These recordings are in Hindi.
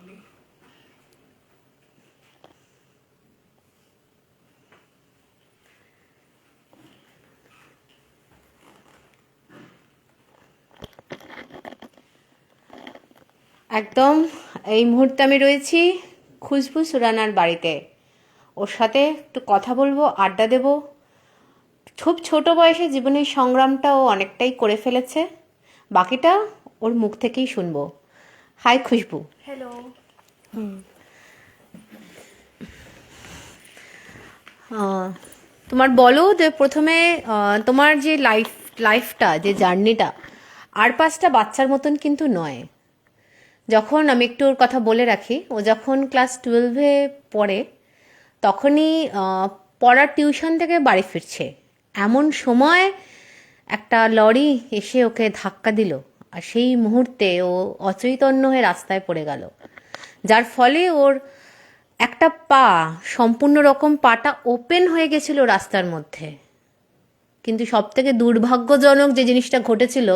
only. একদম এই মুহূর্তে আমি রয়েছি খুশবু সুরানার বাড়িতে। ওর সাথে একটু কথা বলবো, আড্ডা দেব। খুব ছোট বয়সে জীবনের সংগ্রামটা ও অনেকটাই করে ফেলেছে, বাকিটা ওর মুখ থেকেই শুনবো। হাই খুশবু। हेलो। আহ, তোমার বলো যে প্রথমে তোমার যে লাইফটা, যে জার্নিটা আর পাঁচটা বাচ্চার মতন কিন্তু নয়। যখন আমি একটু ওর কথা বলে রাখি, ও যখন ক্লাস 12-এ পড়ে তখনই পড়ার টিউশন থেকে বাড়ি ফিরছে, এমন সময় একটা লরি এসে ওকে ধাক্কা দিল, আর সেই মুহূর্তে ও অচৈতন্য হয়ে রাস্তায় পড়ে গেল, যার ফলে ওর একটা পা সম্পূর্ণ রকম পাটা ওপেন হয়ে গেছিল রাস্তার মধ্যে। কিন্তু সব থেকে দুর্ভাগ্যজনক যে জিনিসটা ঘটেছিল,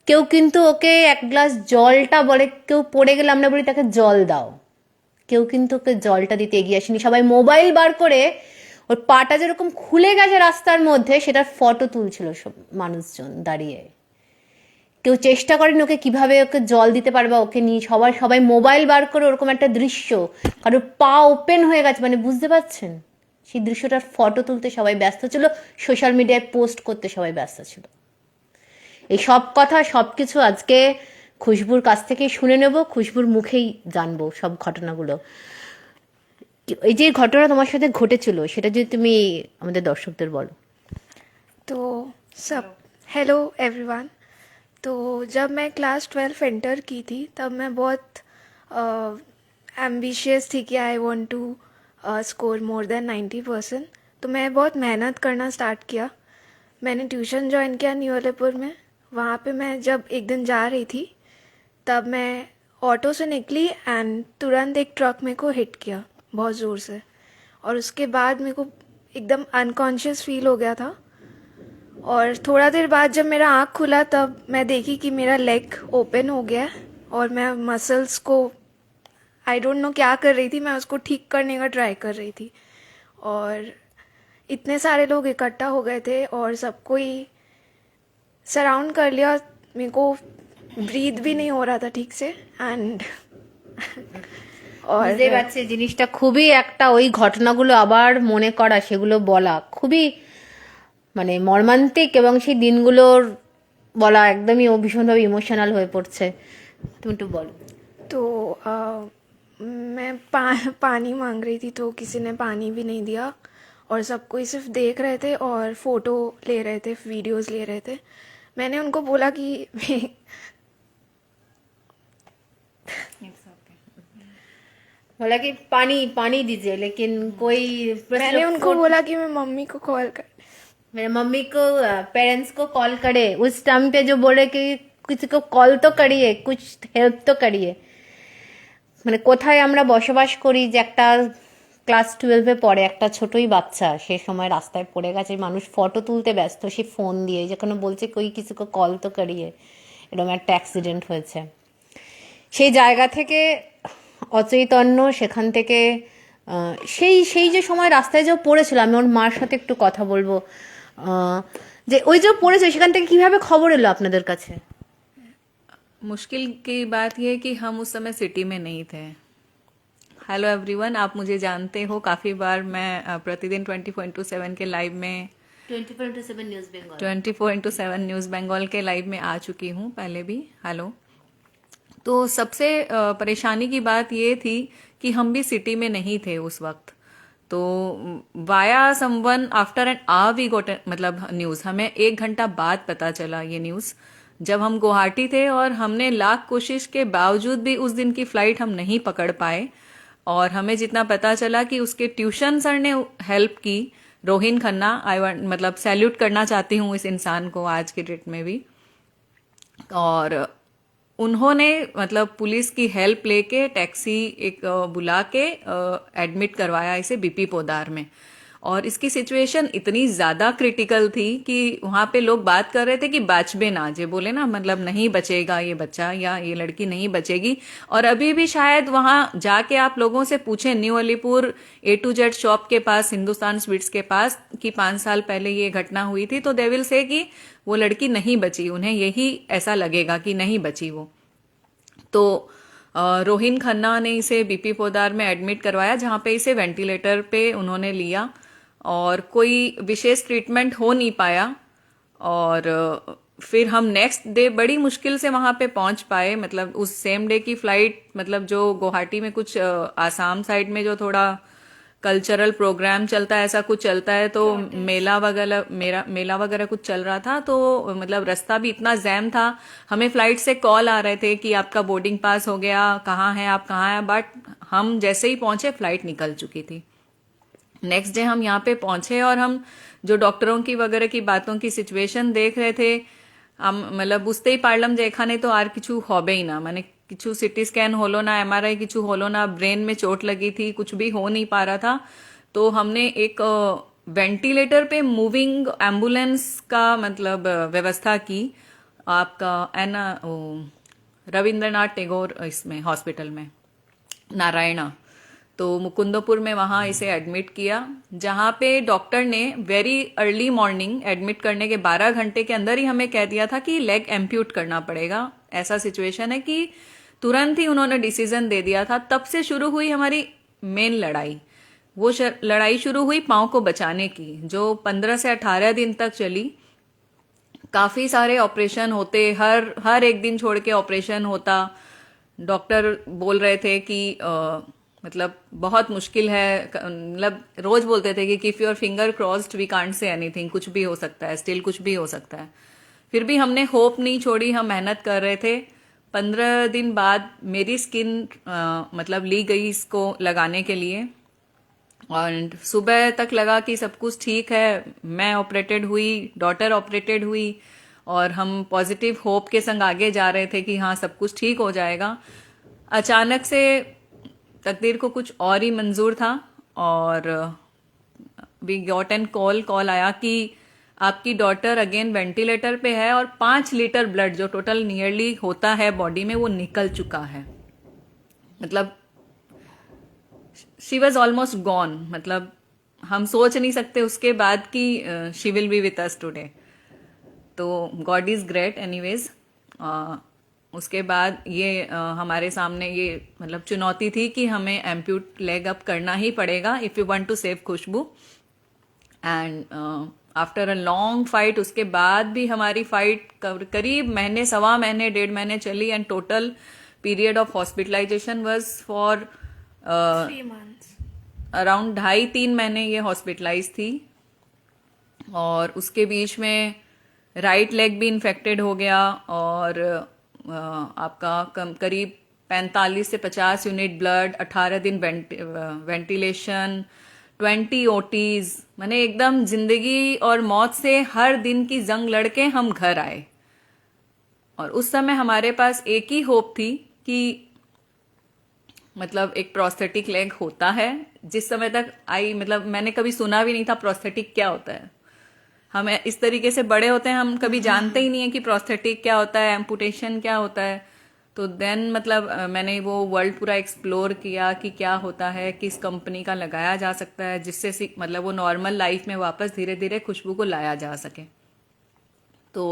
কেউ কিন্তু ওকে এক গ্লাস জলটা বলে, কেউ পড়ে গেলে আমরা বলি তাকে জল দাও, কেউ কিন্তু ওকে জলটা দিতে এগিয়ে আসেনি। সবাই মোবাইল বার করে ওর পাটা যেরকম খুলে গেছে রাস্তার মধ্যে সেটার ফটো তুলছিল সব মানুষজন দাঁড়িয়ে। কেউ চেষ্টা করেনি ওকে কিভাবে ওকে জল দিতে পারবে, ওকে নিয়ে সবাই মোবাইল বার করে ওরকম একটা দৃশ্য, কারণ পা ওপেন হয়ে গেছে, মানে বুঝতে পারছেন, সেই দৃশ্যটার ফটো তুলতে সবাই ব্যস্ত ছিল, সোশ্যাল মিডিয়ায় পোস্ট করতে সবাই ব্যস্ত ছিল। এই সব কথা সব কিছু আজকে খুশবুর কাছ থেকেই শুনে নেব, খুশবুর মুখেই জানবো সব ঘটনাগুলো। এই যে ঘটনা তোমার সাথে ঘটেছিল সেটা যদি তুমি আমাদের দর্শকদের বলো। तो सब हेलो एवरीवन। तो जब मैं क्लास 12 इंटर की थी तब मैं बहुत एम्बिशियस थी कि I want to score more than 90%। तो मैं बहुत मेहनत करना स्टार्ट किया। मैंने ट्यूशन ज्वाइन किया न्यू अलीपुर में। वहाँ पे मैं जब एक दिन जा रही थी तब मैं ऑटो से निकली एंड तुरंत एक ट्रक मेरे को हिट किया बहुत ज़ोर से, और उसके बाद मेरे को एकदम अनकॉन्शियस फील हो गया था। और थोड़ा देर बाद जब मेरा आँख खुला तब मैं देखी कि मेरा लेग ओपन हो गया है और मैं मसल्स को आई डोंट नो क्या कर रही थी, मैं उसको ठीक करने का ट्राई कर रही थी। और इतने सारे लोग इकट्ठा हो गए थे और सबको ही सराउंड कर लिया। मेरे को ब्रीथ भी नहीं हो रहा था ठीक से एंड और বুঝতেই পারছি জিনিসটা খুবই একটা, ওই ঘটনাগুলো আবার মনে করা, সেগুলো বলা খুবই মানে মর্মান্তিক, এবং সেই দিনগুলোর বলা একদমই ও ভীষণভাবে ইমোশনাল হয়ে পড়ছে। তুমি একটু বলো। तो मैं पानी मांग रही थी तो किसी ने पानी भी नहीं दिया और सब कोई सिर्फ देख रहे थे और फोटो ले रहे थे, वीडियोस ले रहे थे। मैंने उनको बोला कि बोला कि पानी पानी दीजिए, लेकिन कोई मैंने उनको बोला कि मैं मम्मी को कॉल कर। मेरे मम्मी को, पेरेंट्स को कॉल करे। उस टाइम पे जो बोले कि किसी को कॉल तो करिए, कुछ हेल्प तो करिए। মানে কোথায় আমরা বসবাস করি যে একটা ক্লাস 12-এ পড়ে একটা ছোটই বাচ্চা সে সময় রাস্তায় পড়ে গেছে, মানুষ ফটো তুলতে ব্যস্ত, সে ফোন দিয়ে যেখানে বলছে কই কিছুকে কল তো করিয়ে, এরকম একটা অ্যাক্সিডেন্ট হয়েছে। সেই জায়গা থেকে অচৈতন্য, সেখান থেকে সেই সেই যে সময় রাস্তায় যে পড়েছিল, আমি ওর মার সাথে একটু কথা বলবো, যে ওই যে পড়েছে সেখান থেকে কিভাবে খবর এলো আপনাদের কাছে? मुश्किल की बात यह है कि हम उस समय सिटी में नहीं थे। हेलो एवरीवन, आप मुझे जानते हो, काफ़ी बार मैं प्रतिदिन 24/7 के लाइव में 24/7 न्यूज़ बंगाल 24/7 न्यूज़ बंगाल के लाइव में आ चुकी हूँ पहले भी। हेलो। तो सबसे परेशानी की बात ये थी कि हम भी सिटी में नहीं थे उस वक्त। तो via someone after an hour we got मतलब न्यूज़, हमें 1 घंटा बाद पता चला ये न्यूज़, जब हम गुवाहाटी थे और हमने लाख कोशिश के बावजूद भी उस दिन की फ्लाइट हम नहीं पकड़ पाए। और हमें जितना पता चला कि उसके ट्यूशन सर ने हेल्प की, रोहिन खन्ना, मतलब सैल्यूट करना चाहती हूँ इस इंसान को आज के डेट में भी। और उन्होंने मतलब पुलिस की हेल्प लेके टैक्सी एक बुला के एडमिट करवाया इसे बीपी पोदार में। और इसकी सिचुएशन इतनी ज़्यादा क्रिटिकल थी कि वहाँ पे लोग बात कर रहे थे कि बचबे ना, जे बोले ना, मतलब नहीं बचेगा ये बच्चा या ये लड़की नहीं बचेगी। और अभी भी शायद वहाँ जाके आप लोगों से पूछें new Alipur A to Z shop के पास, हिंदुस्तान स्वीट्स के पास, कि 5 साल पहले ये घटना हुई थी, तो दे विल से कि वो लड़की नहीं बची, उन्हें यही ऐसा लगेगा कि नहीं बची वो। तो रोहिन खन्ना ने इसे BP पोदार में एडमिट करवाया, जहाँ पे इसे वेंटिलेटर पे उन्होंने लिया और कोई विशेष ट्रीटमेंट हो नहीं पाया। और फिर हम नेक्स्ट डे बड़ी मुश्किल से वहाँ पे पहुँच पाए, मतलब उस सेम डे की फ्लाइट, मतलब जो गुवाहाटी में कुछ आसाम साइड में जो थोड़ा कल्चरल प्रोग्राम चलता है, ऐसा कुछ चलता है, तो मेला वगैरह कुछ चल रहा था, तो मतलब रास्ता भी इतना जैम था। हमें फ्लाइट से कॉल आ रहे थे कि आपका बोर्डिंग पास हो गया, कहाँ हैं आप, कहाँ हैं, बट हम जैसे ही पहुंचे फ्लाइट निकल चुकी थी। नेक्स्ट डे हम यहाँ पे पहुंचे और हम जो डॉक्टरों की वगैरह की बातों की सिचुएशन देख रहे थे, हम मतलब বুঝতেই পারলাম যে এখানে তো আর কিছু হবেই না, মানে কিছু সিটি স্ক্যান হলো না, MRI কিছু হলো না, ब्रेन में चोट लगी थी, कुछ भी हो नहीं पा रहा था। तो हमने एक वेंटिलेटर पे मूविंग एम्बुलेंस का मतलब व्यवस्था की, आपका एना रविंद्रनाथ टैगोर इसमें हॉस्पिटल में, नारायणा, तो मुकुंदपुर में वहाँ इसे एडमिट किया, जहाँ पे डॉक्टर ने वेरी अर्ली मॉर्निंग एडमिट करने के 12 घंटे के अंदर ही हमें कह दिया था कि लेग एम्प्यूट करना पड़ेगा। ऐसा सिचुएशन है कि तुरंत ही उन्होंने डिसीजन दे दिया था। तब से शुरू हुई हमारी मेन लड़ाई। वो लड़ाई शुरू हुई पाँव को बचाने की, जो 15 से 18 दिन तक चली। काफ़ी सारे ऑपरेशन होते, हर एक दिन छोड़ के ऑपरेशन होता। डॉक्टर बोल रहे थे कि मतलब बहुत मुश्किल है, मतलब रोज बोलते थे कि keep your finger crossed, we can't say anything, कुछ भी हो सकता है, स्टिल कुछ भी हो सकता है। फिर भी हमने होप नहीं छोड़ी, हम मेहनत कर रहे थे। 15 दिन बाद मेरी स्किन मतलब ली गई इसको लगाने के लिए, और सुबह तक लगा कि सब कुछ ठीक है। मैं ऑपरेटेड हुई, डॉटर ऑपरेटेड हुई, और हम पॉजिटिव होप के संग आगे जा रहे थे कि हाँ सब कुछ ठीक हो जाएगा। अचानक से तकदीर को कुछ और ही मंजूर था, और वी गॉट एन कॉल आया कि आपकी डॉटर अगेन वेंटिलेटर पे है और 5 लीटर ब्लड जो टोटल नियरली होता है बॉडी में वो निकल चुका है। मतलब शी वॉज ऑलमोस्ट गॉन, मतलब हम सोच नहीं सकते उसके बाद कि she will be with us today. तो गॉड इज ग्रेट एनीवेज। उसके बाद ये हमारे सामने ये मतलब चुनौती थी कि हमें एम्प्यूट लेग अप करना ही पड़ेगा if you want to save Khushboo. And after a long fight, उसके बाद भी हमारी फाइट करीब महीने, सवा महीने, 1.5 महीने चली, and total period of hospitalisation was for 3 months। Around 2.5-3 महीने ये हॉस्पिटलाइज थी। और उसके बीच में राइट लेग भी इन्फेक्टेड हो गया, और आपका करीब 45 से 50 यूनिट ब्लड, 18 दिन वेंटिलेशन, 20 OTs, मैंने एकदम जिंदगी और मौत से हर दिन की जंग लड़के हम घर आए। और उस समय हमारे पास एक ही होप थी कि मतलब एक प्रोस्थेटिक लेग होता है। जिस समय तक मतलब मैंने कभी सुना भी नहीं था प्रोस्थेटिक क्या होता है। हम इस तरीके से बड़े होते हैं, हम कभी जानते ही नहीं है कि प्रोस्थेटिक क्या होता है, एम्पुटेशन क्या होता है। तो देन मतलब मैंने वो वर्ल्ड पूरा एक्सप्लोर किया कि क्या होता है, किस कंपनी का लगाया जा सकता है, जिससे मतलब वो नॉर्मल लाइफ में वापस धीरे धीरे खुशबू को लाया जा सके। तो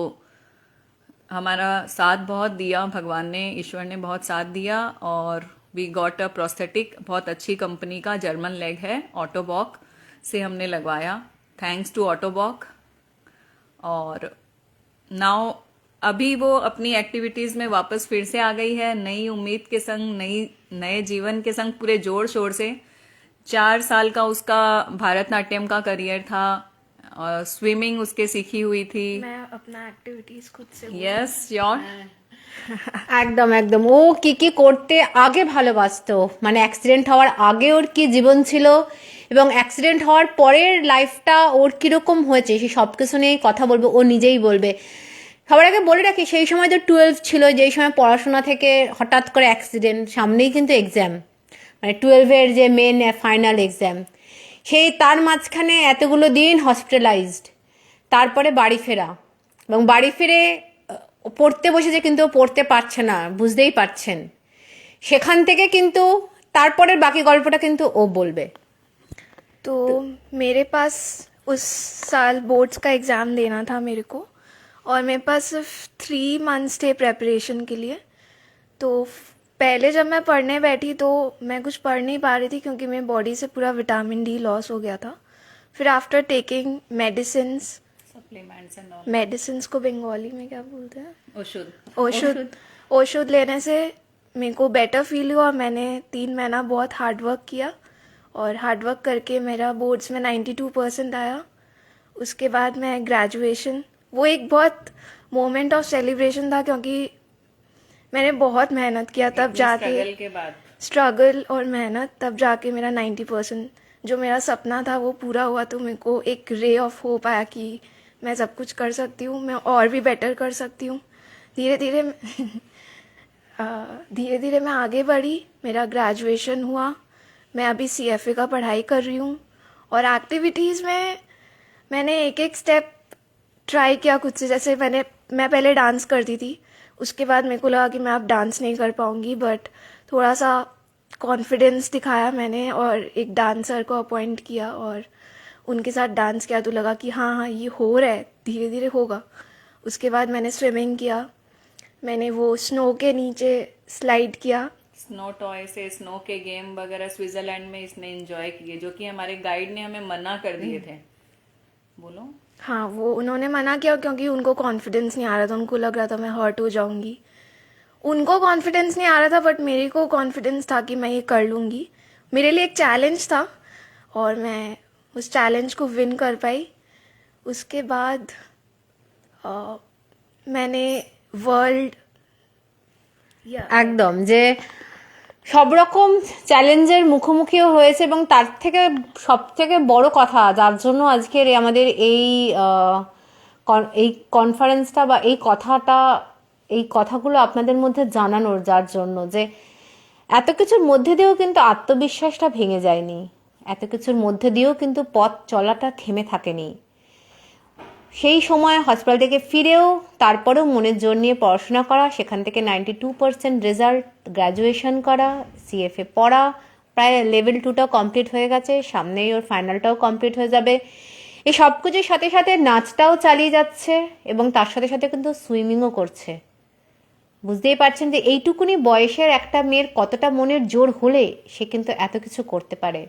हमारा साथ बहुत दिया भगवान ने, ईश्वर ने बहुत साथ दिया, और वी गॉट अ प्रोस्थेटिक, बहुत अच्छी कंपनी का जर्मन लेग है, ऑटोबॉक से हमने लगवाया, थैंक्स टू ऑटोबॉक। और नाउ अभी वो अपनी एक्टिविटीज में वापस फिर से आ गई है, नई उम्मीद के संग, नए जीवन के संग, पूरे जोर शोर से। 4 साल का उसका भारतनाट्यम का करियर था, और स्विमिंग उसके सीखी हुई थी। मैं अपना एक्टिविटीज खुद से यस श्योर। একদম একদম ও কি কি করতে আগে ভালোবাসতো, মানে অ্যাক্সিডেন্ট হওয়ার আগে ওর কি জীবন ছিল এবং অ্যাক্সিডেন্ট হওয়ার পরের লাইফটা ওর কিরকম হয়েছে সেই সব কিছু নিয়েই কথা বলবো, ও নিজেই বলবে। সবার আগে বলে রাখি, সেই সময় তো 12 ছিল, যেই সময় পড়াশোনা থেকে হঠাৎ করে অ্যাক্সিডেন্ট, সামনেই কিন্তু এক্সাম, মানে 12-এর যে মেন ফাইনাল এক্সাম। সেই তার মাঝখানে এতগুলো দিন হসপিটালাইজড, তারপরে বাড়ি ফেরা, এবং বাড়ি ফিরে পড়তে বসেছে কিন্তু ও পড়তে পারছে না, বুঝতেই পারছেন। সেখান থেকে কিন্তু তারপরের বাকি গল্পটা কিন্তু ও বলবে। तो मेरे पास उस साल बोर्ड्स का एग्ज़ाम देना था मेरे को, और मेरे पास सिर्फ 3 मंथ्स थे प्रेपरेशन के लिए। तो पहले जब मैं पढ़ने बैठी तो मैं कुछ पढ़ नहीं पा रही थी क्योंकि मेरी बॉडी से पूरा विटामिन डी लॉस हो गया था। फिर after taking medicines, supplements and all, medicines को बंगाली में क्या बोलते हैं, औषध, औषध औषध लेने से मेरे को बेटर फील हुआ। मैंने 3 महीना बहुत हार्ड वर्क किया, और हार्ड वर्क करके मेरा बोर्ड्स में 92% आया। उसके बाद मैं ग्रेजुएशन, वो एक बहुत मोमेंट ऑफ सेलिब्रेशन था क्योंकि मैंने बहुत मेहनत किया, तब जाके स्ट्रगल के बाद स्ट्रगल और मेहनत, तब जाके मेरा 90% जो मेरा सपना था वो पूरा हुआ। तो मेरे को एक रे ऑफ होप आया कि मैं सब कुछ कर सकती हूँ, मैं और भी बेटर कर सकती हूँ। धीरे धीरे धीरे धीरे मैं आगे बढ़ी, मेरा ग्रेजुएशन हुआ, मैं अभी CFA का पढ़ाई कर रही हूँ। और एक्टिविटीज़ में मैंने एक एक स्टेप ट्राई किया खुद से। जैसे मैं पहले डांस करती थी, उसके बाद मेरे को लगा कि मैं अब डांस नहीं कर पाऊँगी, बट थोड़ा सा कॉन्फिडेंस दिखाया मैंने और एक डांसर को अपॉइंट किया और उनके साथ डांस किया, तो लगा कि हाँ हाँ ये हो रहा है, धीरे धीरे होगा। उसके बाद मैंने स्विमिंग किया, मैंने वो स्नो के नीचे स्लाइड किया। स्नो टॉय से स्नो के गेम वगैरह स्विट्जरलैंड में इसने एंजॉय किए, जो कि हमारे गाइड ने हमें मना कर दिए थे। बोलो। हाँ, वो उन्होंने मना किया क्योंकि उनको कॉन्फिडेंस नहीं आ रहा था, उनको लग रहा था मैं हर्ट हो जाऊंगी। उनको कॉन्फिडेंस नहीं आ रहा था, बट मेरे को कॉन्फिडेंस था कि मैं ये कर लूँगी। मेरे लिए एक चैलेंज था और मैं उस चैलेंज को विन कर पाई। उसके बाद मैंने वर्ल्ड একদম, যে সব রকম চ্যালেঞ্জের মুখোমুখিও হয়েছে, এবং তার থেকে সব থেকে বড় কথা, যার জন্য আজকের আমাদের এই কনফারেন্সটা বা এই কথাগুলো আপনাদের মধ্যে জানানোর, যার জন্য যে এত কিছুর মধ্যে দিয়েও কিন্তু আত্মবিশ্বাসটা ভেঙে যায়নি, এত কিছুর মধ্যে দিয়েও কিন্তু পথ চলাটা থেমে থাকেনি। সেই সময় হসপিটাল থেকে ফিরেও তারপরেও মনের জোর নিয়ে পড়াশোনা করা, সেখান থেকে 92% রেজাল্ট, গ্র্যাজুয়েশন করা, CFA পড়া, প্রায় লেভেল 2টাও কমপ্লিট হয়ে গেছে, সামনেই ওর ফাইনালটাও কমপ্লিট হয়ে যাবে। এই সব কিছুর সাথে সাথে নাচটাও চালিয়ে যাচ্ছে এবং তার সাথে সাথে কিন্তু সুইমিংও করছে। বুঝতেই পারছেন যে এইটুকুনি বয়সের একটা মেয়ের কতটা মনের জোর হলে সে কিন্তু এত কিছু করতে পারে।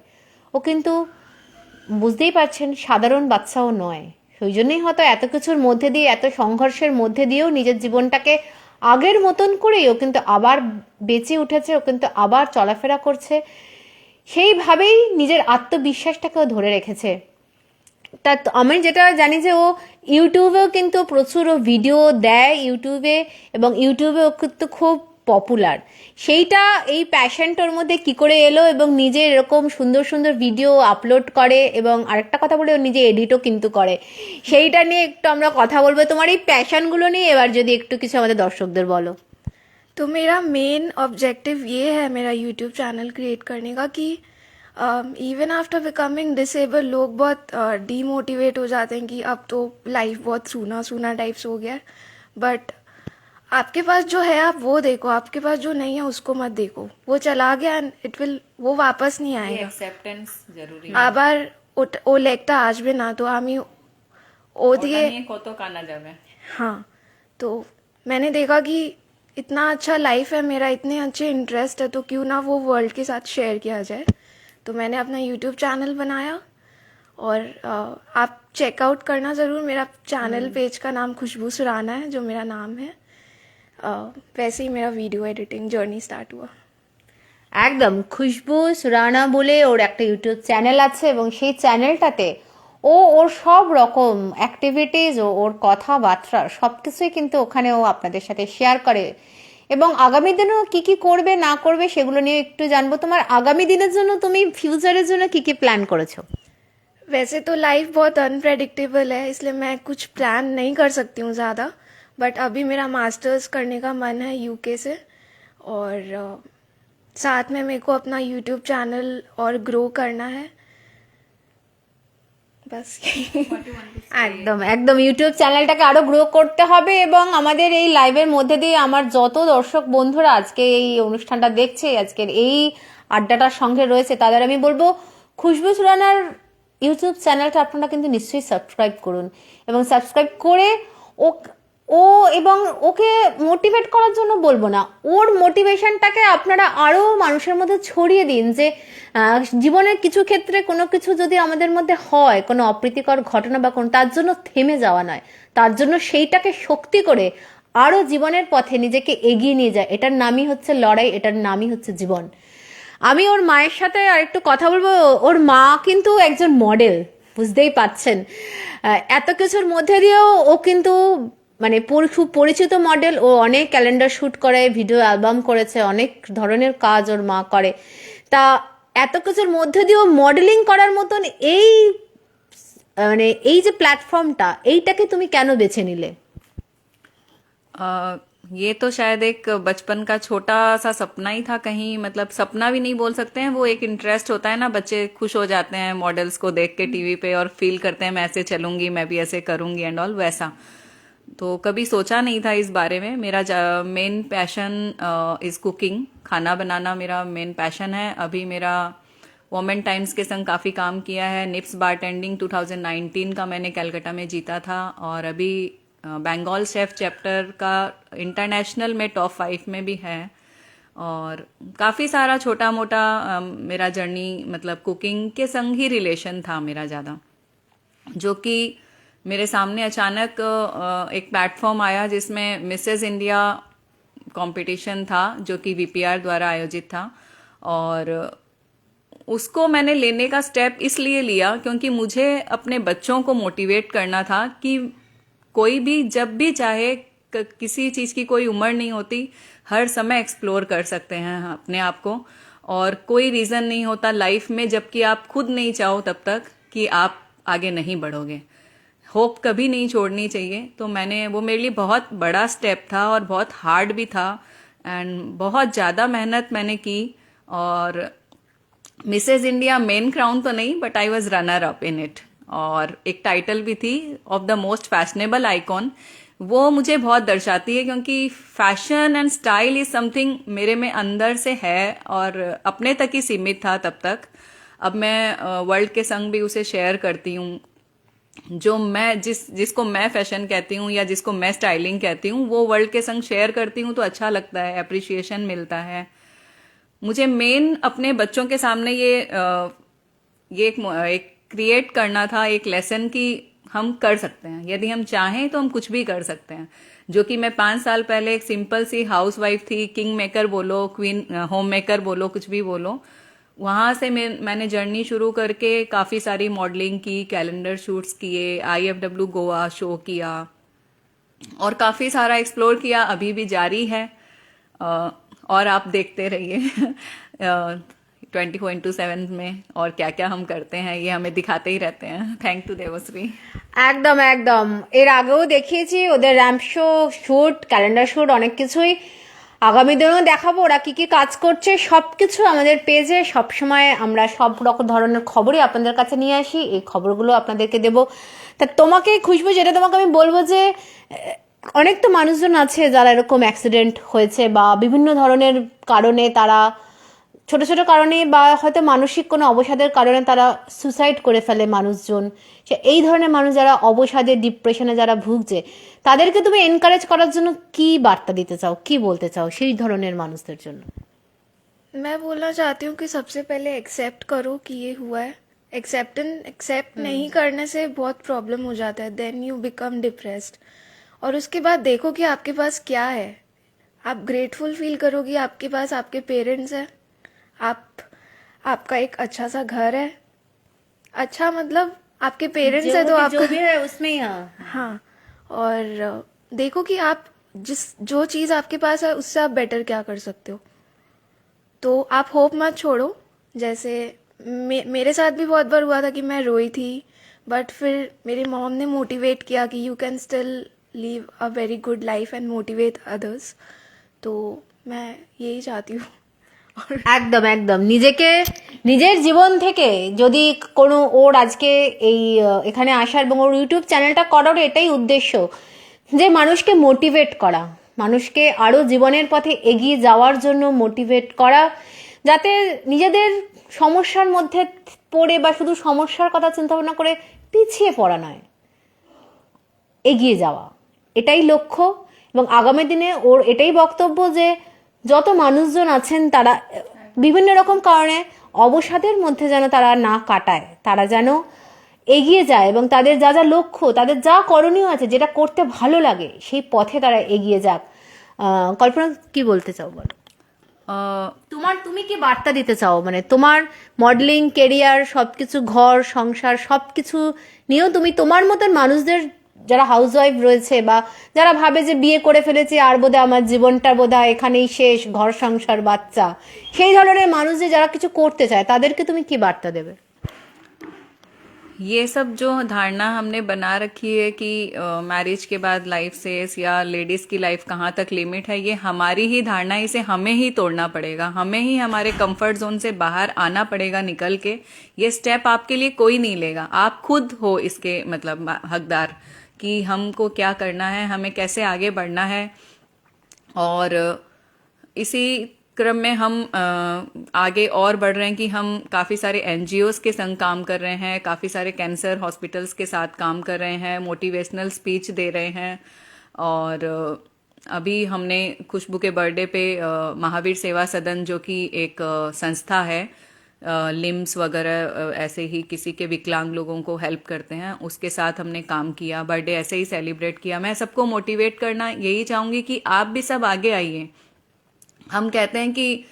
ও কিন্তু বুঝতেই পারছেন সাধারণ বাচ্চাও নয়। সেই জন্যই হয়তো এত কিছুর মধ্যে দিয়ে, এত সংঘর্ষের মধ্যে দিয়েও নিজের জীবনটাকে আগের মতন করেই ও কিন্তু আবার বেঁচে উঠেছে, ও কিন্তু আবার চলাফেরা করছে, সেইভাবেই নিজের আত্মবিশ্বাসটাকেও ধরে রেখেছে। তা আমি যেটা জানি যে ও ইউটিউবেও কিন্তু প্রচুর ভিডিও দেয় ইউটিউবে, এবং ইউটিউবে ও কিন্তু খুব পপুলার। সেইটা এই প্যাশনটার মধ্যে কি করে এলো, এবং নিজে এরকম সুন্দর সুন্দর ভিডিও আপলোড করে, এবং আরেকটা কথা বলে ও নিজে এডিটও কিন্তু করে। সেইটা নিয়ে একটু আমরা কথা বলবো, তোমার এই প্যাশনগুলো নিয়ে এবার যদি একটু কিছু আমাদের दर्शकদের বলো। तो मेरा मेन ऑब्जेक्टिव ये है मेरा यूट्यूब चैनल क्रिएट करने का कि इवन आफ्टर बिकमिंग डिसेबल लोग बहुत डीमोटिवेट हो जाते हैं कि अब तो लाइफ बहुत सूना सूना टाइप्स हो गया है। बट आपके पास जो है आप वो देखो, आपके पास जो नहीं है उसको मत देखो। वो चला गया एंड वो वापस नहीं आएगा। অ্যাকসেপ্টেন্স জরুরি। আবার ও লেগটা আসবে না, তো আমি ও দিয়ে নিয়ে কত কানা যাবে। हाँ, तो मैंने देखा कि इतना अच्छा लाइफ है मेरा, इतने अच्छे इंटरेस्ट है, तो क्यों ना वो वर्ल्ड के साथ शेयर किया जाए। तो मैंने अपना यूट्यूब चैनल बनाया और आप चेकआउट करना ज़रूर। मेरा चैनल पेज का नाम खुशबू सुराना है, जो मेरा नाम है। वैसे ही मेरा वीडियो एडिटिंग जर्नी स्टार्ट हुआ। একদম, খুশবু সুরানা বলে ওর একটা ইউটিউব চ্যানেল আছে, এবং সেই চ্যানেলটাতে ওর সব রকম অ্যাক্টিভিটিস, ওর কথাবার্তা সব কিছুই কিন্তু ওখানে ও আপনাদের সাথে শেয়ার করে, এবং আগামী দিনেও কি কি করবে না করবে সেগুলো নিয়ে একটু জানবো। তোমার আগামী দিনের জন্য, তুমি ফিউচারের জন্য কি কি প্ল্যান করেছো? वैसे तो लाइफ बहुत अनप्रेडिक्टेबल है, इसलिए मैं कुछ प्लान नहीं कर सकती हूँ ज़्यादा। बट अभी मेरा मास्टर्स करने का मन है UK से, और साथ में मेरे को अपना यूट्यूब चैनल और ग्रो करना है। बस একদম একদম ইউটিউব চ্যানেলটাকে আরো গ্রো করতে হবে, এবং আমাদের এই লাইভের মধ্যে দিয়ে আমার যত দর্শক বন্ধুরা আজকে এই অনুষ্ঠানটা দেখছে, আজকের এই আড্ডাটার সঙ্গে রয়েছে, তাদের আমি বলবো খুশবু সুরানার ইউটিউব চ্যানেলটা আপনারা কিন্তু নিশ্চয়ই সাবস্ক্রাইব করুন, এবং সাবস্ক্রাইব করে ও ও এবং ওকে মোটিভেট করার জন্য বলবো না, ওর মোটিভেশনটাকে আপনারা আরো মানুষের মধ্যে ছড়িয়ে দিন যে জীবনের কিছু ক্ষেত্রে কোনো কিছু যদি আমাদের মধ্যে হয়, কোনো অপ্রীতিকর ঘটনা বা কোনো, তার জন্য থেমে যাওয়া নয়, তার জন্য সেইটাকে শক্তি করে আরো জীবনের পথে নিজেকে এগিয়ে নিয়ে যায়। এটার নামই হচ্ছে লড়াই, এটার নামই হচ্ছে জীবন। আমি ওর মায়ের সাথে আরেকটু কথা বলবো। ওর মা কিন্তু একজন মডেল, বুঝতেই পাচ্ছেন। এত কিছুর মধ্যে দিয়েও ও কিন্তু মানে খুব পরিচিত মডেল। ও অনেক ক্যালেন্ডার শ্যুট করে, ভিডিও অ্যালবাম করেছে, অনেক ধরনের কাজ ওর মা করে। তা এত কিছুর মধ্যে দিয়েও মডেলিং করার মতন এই মানে এই যে প্ল্যাটফর্মটা, এইটাকে তুমি কেন বেছে নিলে? ये तो शायद एक बचपन का छोटा सा सपना ही था, कहीं मतलब सपना भी नहीं बोल सकते हैं, वो एक इंटरेस्ट होता है ना, बच्चे खुश हो जाते हैं मॉडल्स को देख के टीवी पे और फील करते हैं मैं ऐसे चलूंगी, मैं भी ऐसे करूंगी एंड ऑल, वैसा। तो कभी सोचा नहीं था इस बारे में। मेरा मेन पैशन इज कुकिंग, खाना बनाना मेरा मेन पैशन है। अभी मेरा वोमेन टाइम्स के संग काफ़ी काम किया है। निप्स बारटेंडिंग 2019 का मैंने कलकत्ता में जीता था, और अभी बंगाल शेफ चैप्टर का इंटरनेशनल में टॉप 5 में भी है। और काफ़ी सारा छोटा मोटा मेरा जर्नी मतलब कुकिंग के संग ही रिलेशन था मेरा ज़्यादा, जो कि मेरे सामने अचानक एक प्लेटफॉर्म आया जिसमें मिसेस इंडिया कंपटीशन था, जो कि वीपीआर द्वारा आयोजित था। और उसको मैंने लेने का स्टेप इसलिए लिया क्योंकि मुझे अपने बच्चों को मोटिवेट करना था कि कोई भी जब भी चाहे, किसी चीज़ की कोई उम्र नहीं होती, हर समय एक्सप्लोर कर सकते हैं अपने आप को, और कोई रीज़न नहीं होता लाइफ में जबकि आप खुद नहीं चाहो तब तक कि आप आगे नहीं बढ़ोगे। होप कभी नहीं छोड़नी चाहिए। तो मैंने, वो मेरे लिए बहुत बड़ा स्टेप था और बहुत हार्ड भी था, एंड बहुत ज़्यादा मेहनत मैंने की। और मिसेज इंडिया मेन क्राउन तो नहीं, but I was runner up in it, और एक टाइटल भी थी of the most fashionable icon. वो मुझे बहुत दर्शाती है क्योंकि fashion and style is something मेरे में अंदर से है, और अपने तक ही सीमित था तब तक। अब मैं वर्ल्ड के संग भी उसे शेयर करती हूँ। जो मैं जिसको मैं फैशन कहती हूँ या जिसको मैं स्टाइलिंग कहती हूँ, वो वर्ल्ड के संग शेयर करती हूँ, तो अच्छा लगता है, अप्रिशिएशन मिलता है। मुझे मेन अपने बच्चों के सामने ये एक क्रिएट करना था, एक लेसन कि हम कर सकते हैं, यदि हम चाहें तो हम कुछ भी कर सकते हैं। जो कि मैं 5 साल पहले एक सिंपल सी हाउस वाइफ थी, किंग मेकर बोलो, क्वीन होम मेकर बोलो, कुछ भी बोलो। वहां से मैंने जर्नी शुरू करके काफ़ी सारी मॉडलिंग की, कैलेंडर शूट्स किए, IFW गोवा शो किया, और काफ़ी सारा एक्सप्लोर किया, अभी भी जारी है। और आप देखते रहिए 24/7 में और क्या क्या हम करते हैं, ये हमें दिखाते ही रहते हैं। Thank to Devashree. একদম একদম, এর আগেও দেখিয়েছি ওদের ramp show, shoot, calendar shoot, অনেক কিছুই আগামী দিনেও দেখাবো। ওরা কি কি কাজ করছে সবকিছু আমাদের পেজে সবসময় আমরা সব রকম ধরনের খবরই আপনাদের কাছে নিয়ে আসি, এই খবরগুলো আপনাদেরকে দেবো। তা তোমাকে খুশবু, যেটা তোমাকে আমি বলবো যে অনেক তো মানুষজন আছে যারা এরকম অ্যাক্সিডেন্ট হয়েছে বা বিভিন্ন ধরনের কারণে, তারা ছোট ছোট কারণে বা হয়তো মানসিক কোনো অবসাদের কারণে তারা সুসাইড করে ফেলে মানুষজন। এই ধরনের মানুষ যারা অবসাদে, ডিপ্রেশনে যারা ভুগছে, তাদেরকে তুমি এনকারেজ করার জন্য কি বার্তা দিতে চাও, কি বলতে চাও সেই ধরনের মানুষদের জন্য? मैं बोलना चाहती हूँ कि सबसे पहले एक्सेप्ट करो कि ये हुआ है। एक्सेप्ट नहीं करने से बहुत प्रॉब्लम हो जाता है, देन यू बिकम डिप्रेस्ड। और उसके बाद देखो कि आपके पास क्या है। आप ग्रेटफुल फील करोगी, आपके पास आपके पेरेंट्स हैं, आपका एक अच्छा सा घर है। अच्छा मतलब आपके पेरेंट्स है तो आपका जो भी है उसमें ही। हाँ, और देखो कि आप जो चीज़ आपके पास है उससे आप बेटर क्या कर सकते हो। तो आप होप मत छोड़ो। जैसे मेरे साथ भी बहुत बार हुआ था कि मैं रोई थी, बट फिर मेरी मॉम ने मोटिवेट किया कि you can still leave a very good life and motivate others. तो मैं यही चाहती हूँ। একদম একদম নিজেকে নিজের জীবন থেকে যদি কোনো ওর আজকে এই এখানে আসার এবং ওর ইউটিউব চ্যানেলটা করার এটাই উদ্দেশ্য যে মানুষকে মোটিভেট করা, মানুষকে আরো জীবনের পথে এগিয়ে যাওয়ার জন্য মোটিভেট করা, যাতে নিজেদের সমস্যার মধ্যে পড়ে বা শুধু সমস্যার কথা চিন্তা ভাবনা করে পিছিয়ে পড়া নয়, এগিয়ে যাওয়া, এটাই লক্ষ্য। এবং আগামী দিনে ওর এটাই বক্তব্য যে যত মানুষজন আছেন তারা বিভিন্ন রকম কারণে অবসাদের মধ্যে যেন তারা না কাটায়, তারা যেন এগিয়ে যায় এবং তাদের যা যা লক্ষ্য, তাদের যা করণীয় আছে, যেটা করতে ভালো লাগে সেই পথে তারা এগিয়ে যাক। কল্পনা কি বলতে চাও বলো? তুমি কি বার্তা দিতে চাও, মানে তোমার মডেলিং কেরিয়ার সবকিছু, ঘর সংসার সবকিছু নিয়েও তুমি তোমার মতন মানুষদের, যারা হাউসওয়াইফ রয়েছে বা যারা ভাবে যে বিয়ে করে ফেলেছে আর বোধহয় আমার জীবনটা বোধহয় এখানেই শেষ, ঘর সংসার বাচ্চা, সেই ধরনের মানুষ যে যারা কিছু করতে চায় তাদেরকে তুমি কি বার্তা দেবে? ये सब जो धारणा हमने बना रखी है कि मैरिज के बाद लाइफ सेस या लेडीज की लाइफ कहाँ तक लिमिट है, ये हमारी ही धारणा है, इसे हमें ही तोड़ना पड़ेगा, हमें ही हमारे कंफर्ट जोन से बाहर आना पड़ेगा निकल के। ये स्टेप आपके लिए कोई नहीं लेगा, आप खुद हो इसके मतलब हकदार कि हमको क्या करना है, हमें कैसे आगे बढ़ना है। और इसी क्रम में हम आगे और बढ़ रहे हैं कि हम काफ़ी सारे एनजीओज के संग काम कर रहे हैं, काफ़ी सारे कैंसर हॉस्पिटल्स के साथ काम कर रहे हैं, मोटिवेशनल स्पीच दे रहे हैं। और अभी हमने खुशबू के बर्थडे पे महावीर सेवा सदन जो कि एक संस्था है, लिम्स वगैरह ऐसे ही किसी के विकलांग लोगों को हेल्प करते हैं, उसके साथ हमने काम किया, बर्थडे ऐसे ही सेलिब्रेट किया। मैं सबको मोटिवेट करना यही चाहूँगी कि आप भी सब आगे आइए। हम कहते हैं कि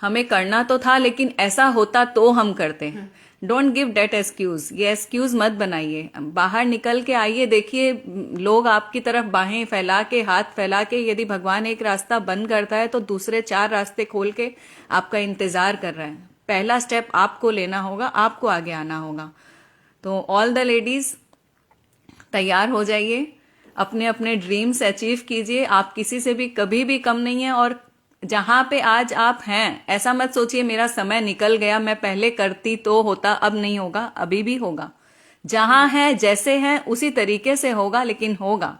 हमें करना तो था लेकिन ऐसा होता तो हम करते हैं। डोंट गिव डेट एक्सक्यूज, ये एक्सक्यूज मत बनाइए, बाहर निकल के आइए। देखिए लोग आपकी तरफ बाहें फैला के, हाथ फैला के, यदि भगवान एक रास्ता बंद करता है तो दूसरे 4 रास्ते खोल के आपका इंतजार कर रहे हैं। पहला स्टेप आपको लेना होगा, आपको आगे आना होगा। तो ऑल द लेडीज तैयार हो जाइए, अपने अपने ड्रीम्स अचीव कीजिए। आप किसी से भी कभी भी कम नहीं है। और जहां पे आज आप हैं ऐसा मत सोचिए मेरा समय निकल गया, मैं पहले करती तो होता, अब नहीं होगा, अभी भी होगा। जहां है जैसे हैं उसी तरीके से होगा, लेकिन होगा।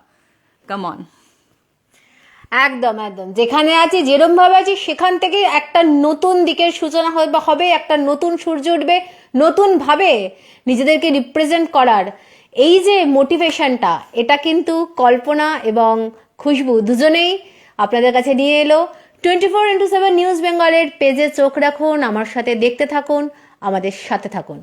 Come on. একদম একদম, যেখানে আছি যেরকম ভাবে আছি সেখান থেকে একটা নতুন দিকের সূচনা হবে, একটা নতুন সূর্য উঠবে, নতুন ভাবে নিজেদেরকে রিপ্রেজেন্ট করার এই যে মোটিভেশনটা, এটা কিন্তু কল্পনা এবং খুশবু দুজনেই আপনাদের কাছে নিয়ে এলো। 24x7 নিউজ বেঙ্গলের পেজে চোখ রাখুন, আমার সাথে দেখতে থাকুন, আমাদের সাথে থাকুন।